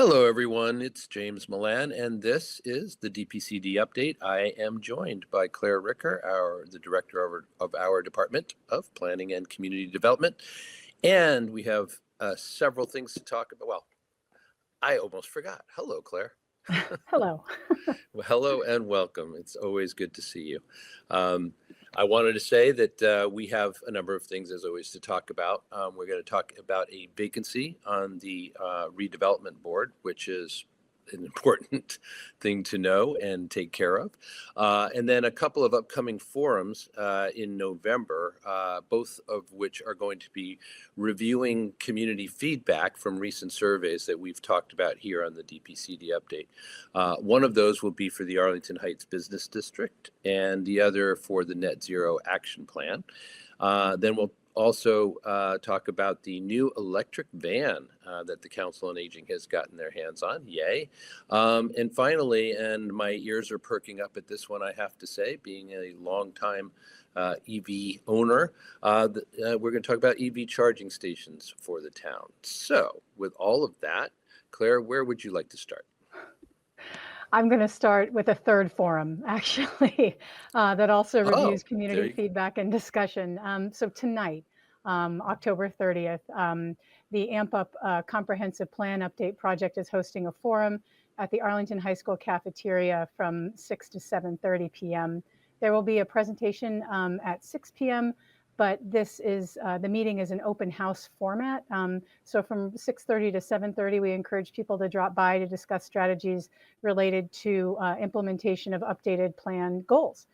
Hello, everyone. It's James Milan, and this is the DPCD update. I am joined by Claire Ricker, the director of our Department of Planning and Community Development. And we have several things to talk about. Well, I almost forgot. Hello, Claire. Hello. Well, hello and welcome. It's always good to see you. I wanted to say that we have a number of things, as always, to talk about. We're going to talk about a vacancy on the Redevelopment Board, which is an important thing to know and take care of. And then a couple of upcoming forums in November, both of which are going to be reviewing community feedback from recent surveys that we've talked about here on the DPCD update. One of those will be for the Arlington Heights Business District, and the other for the Net Zero Action Plan. Then we'll also talk about the new electric van that the Council on Aging has gotten their hands on. Yay. And finally, and my ears are perking up at this one, I have to say, being a longtime EV owner, we're going to talk about EV charging stations for the town. So with all of that, Claire, where would you like to start? I'm going to start with a third forum, actually, that also reviews community feedback and discussion. So tonight, October 30th, the AmpUP Comprehensive Plan Update Project is hosting a forum at the Arlington High School cafeteria from 6 to 7:30 p.m. There will be a presentation at 6 p.m., but this is the meeting is an open house format. So from 6:30 to 7:30, we encourage people to drop by to discuss strategies related to implementation of updated plan goals.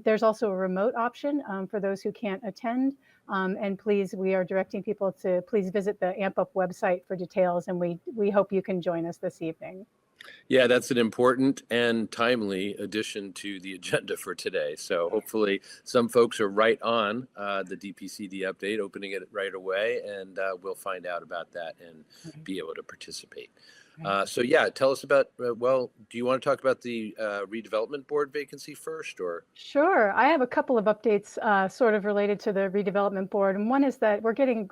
There's also a remote option for those who can't attend. And please, we are directing people to please visit the AmpUP website for details, and we hope you can join us this evening. Yeah, that's an important and timely addition to the agenda for today. So hopefully some folks are right on the DPCD update, opening it right away, and we'll find out about that and be able to participate. So yeah, tell us about, well, do you want to talk about the Redevelopment Board vacancy first, or? Sure. I have a couple of updates sort of related to the Redevelopment Board. And one is that we're getting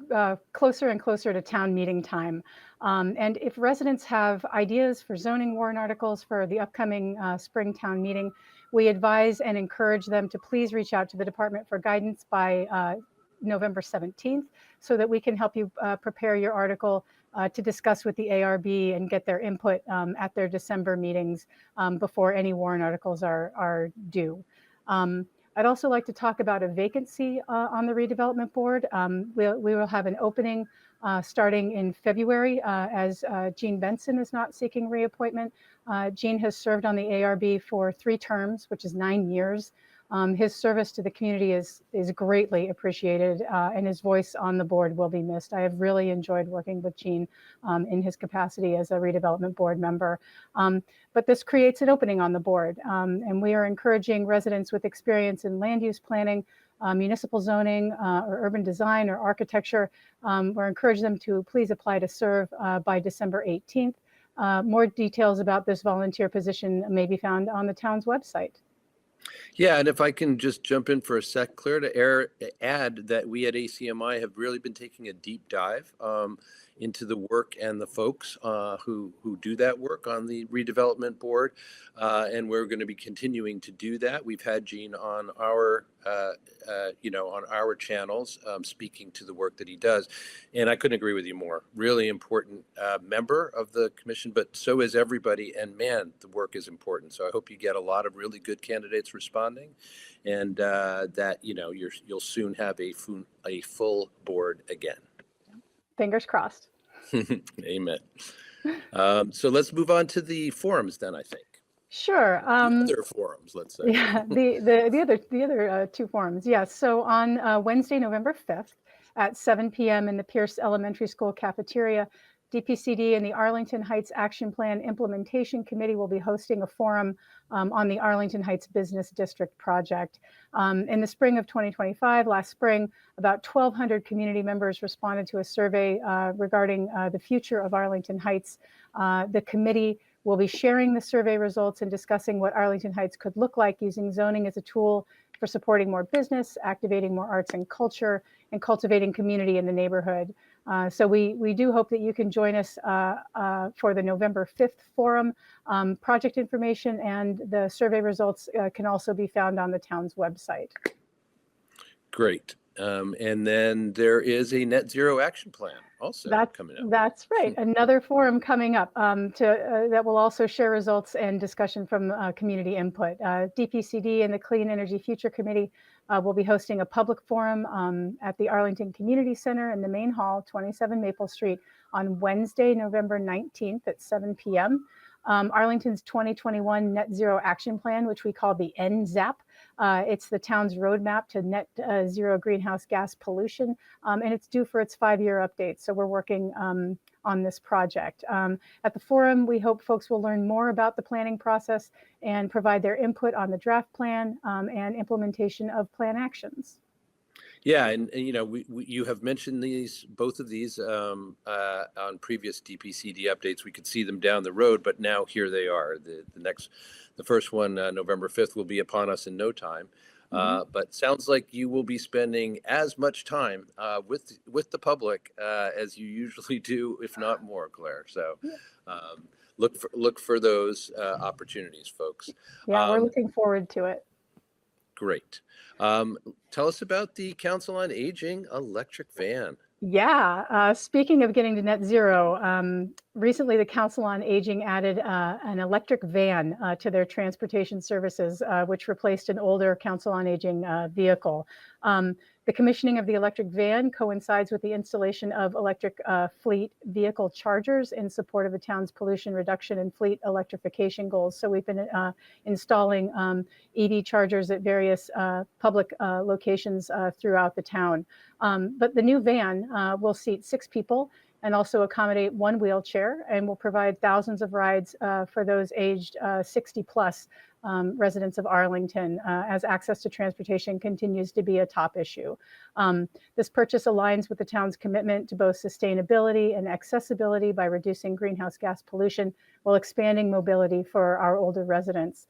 closer and closer to town meeting time. And if residents have ideas for zoning warrant articles for the upcoming spring town meeting, we advise and encourage them to please reach out to the department for guidance by November 17th so that we can help you prepare your article to discuss with the ARB and get their input at their December meetings before any warrant articles are due. I'd also like to talk about a vacancy on the Redevelopment Board. We will have an opening starting in February as Gene Benson is not seeking reappointment. Gene has served on the ARB for 3 terms, which is 9 years. His service to the community is greatly appreciated, and his voice on the board will be missed. I have really enjoyed working with Gene in his capacity as a Redevelopment Board member. But this creates an opening on the board, and we are encouraging residents with experience in land use planning, municipal zoning, or urban design or architecture. We're encouraging them to please apply to serve by December 18th. More details about this volunteer position may be found on the town's website. Yeah, and if I can just jump in for a sec, Claire, to add that we at ACMi have really been taking a deep dive into the work and the folks who do that work on the Redevelopment Board, and we're going to be continuing to do that. We've had Gene on our on our channels speaking to the work that he does, and I couldn't agree with you more. Really important member of the commission, but so is everybody, and man, the work is important. So I hope you get a lot of really good candidates responding, and that you'll soon have a full board again. Fingers crossed. Amen. So let's move on to the forums then, I think. Sure. The other forums, let's say. Yeah, the other 2 forums. Yes. So on Wednesday, November 5th at 7 p.m. in the Pierce Elementary School cafeteria, DPCD and the Arlington Heights Action Plan Implementation Committee will be hosting a forum on the Arlington Heights Business District project. In the spring of 2025, last spring, about 1,200 community members responded to a survey regarding the future of Arlington Heights. The committee will be sharing the survey results and discussing what Arlington Heights could look like using zoning as a tool for supporting more business, activating more arts and culture, and cultivating community in the neighborhood. So we do hope that you can join us for the November 5th forum. Project information and the survey results can also be found on the town's website. Great. And then there is a net zero action plan also coming up. That's right. Another forum coming up that will also share results and discussion from community input. DPCD and the Clean Energy Future Committee will be hosting a public forum at the Arlington Community Center in the main hall, 27 Maple Street, on Wednesday, November 19th at 7 p.m. Arlington's 2021 Net Zero Action Plan, which we call the NZAP. It's the town's roadmap to net zero greenhouse gas pollution, and it's due for its 5-year update. So we're working on this project. At the forum, we hope folks will learn more about the planning process and provide their input on the draft plan and implementation of plan actions. Yeah, and you know, you have mentioned both of these on previous DPCD updates. We could see them down the road, but now here they are. The first one, November 5th, will be upon us in no time. But sounds like you will be spending as much time with the public as you usually do, if not more, Claire. So look for those opportunities, folks. Yeah, we're looking forward to it. Great. Tell us about the Council on Aging electric van. Yeah, speaking of getting to net zero, recently the Council on Aging added an electric van to their transportation services, which replaced an older Council on Aging vehicle. The commissioning of the electric van coincides with the installation of electric fleet vehicle chargers in support of the town's pollution reduction and fleet electrification goals. So we've been installing EV chargers at various public locations throughout the town. But the new van will seat 6 people and also accommodate 1 wheelchair, and will provide thousands of rides for those aged 60 plus residents of Arlington, as access to transportation continues to be a top issue. This purchase aligns with the town's commitment to both sustainability and accessibility by reducing greenhouse gas pollution while expanding mobility for our older residents.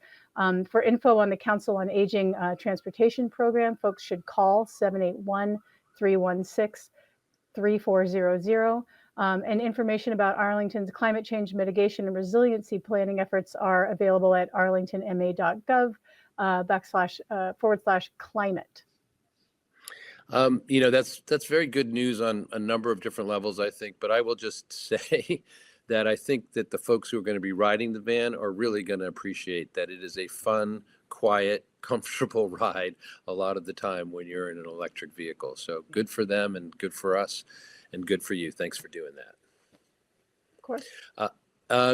For info on the Council on Aging transportation program, folks should call 781-316-3400. And information about Arlington's climate change mitigation and resiliency planning efforts are available at arlingtonma.gov/climate. You know, that's very good news on a number of different levels, I think. But I will just say that I think that the folks who are going to be riding the van are really going to appreciate that it is a fun, quiet, comfortable ride a lot of the time when you're in an electric vehicle. So good for them and good for us. And good for you. Thanks for doing that. Of course.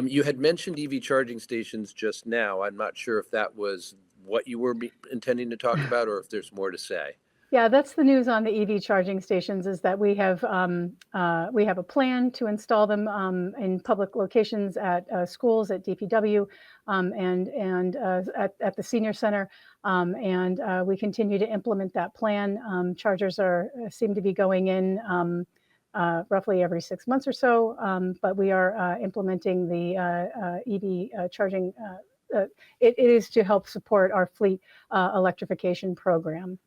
You had mentioned EV charging stations just now. I'm not sure if that was what you were intending to talk about or if there's more to say. Yeah, that's the news on the EV charging stations, is that we have a plan to install them in public locations at schools, at DPW, and at the senior center, and we continue to implement that plan. Chargers seem to be going in roughly every 6 months or so, but we are implementing the EV charging. It is to help support our fleet electrification program.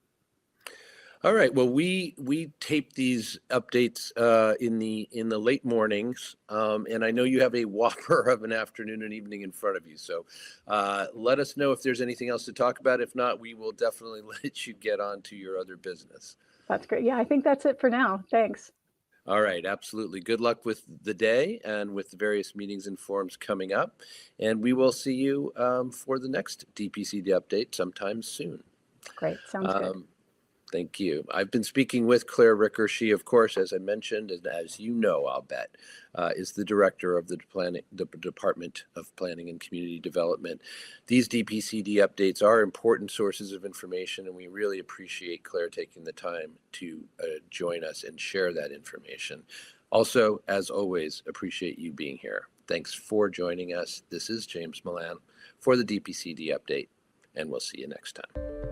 All right. Well, we tape these updates in the late mornings, and I know you have a whopper of an afternoon and evening in front of you. So let us know if there's anything else to talk about. If not, we will definitely let you get on to your other business. That's great. Yeah, I think that's it for now. Thanks. All right, absolutely. Good luck with the day and with the various meetings and forums coming up. And we will see you for the next DPCD update sometime soon. Great, sounds good. Thank you. I've been speaking with Claire Ricker. She, of course, as I mentioned, and as you know, I'll bet, is the director of the Department of Planning and Community Development. These DPCD updates are important sources of information, and we really appreciate Claire taking the time to join us and share that information. Also, as always, appreciate you being here. Thanks for joining us. This is James Milan for the DPCD update, and we'll see you next time.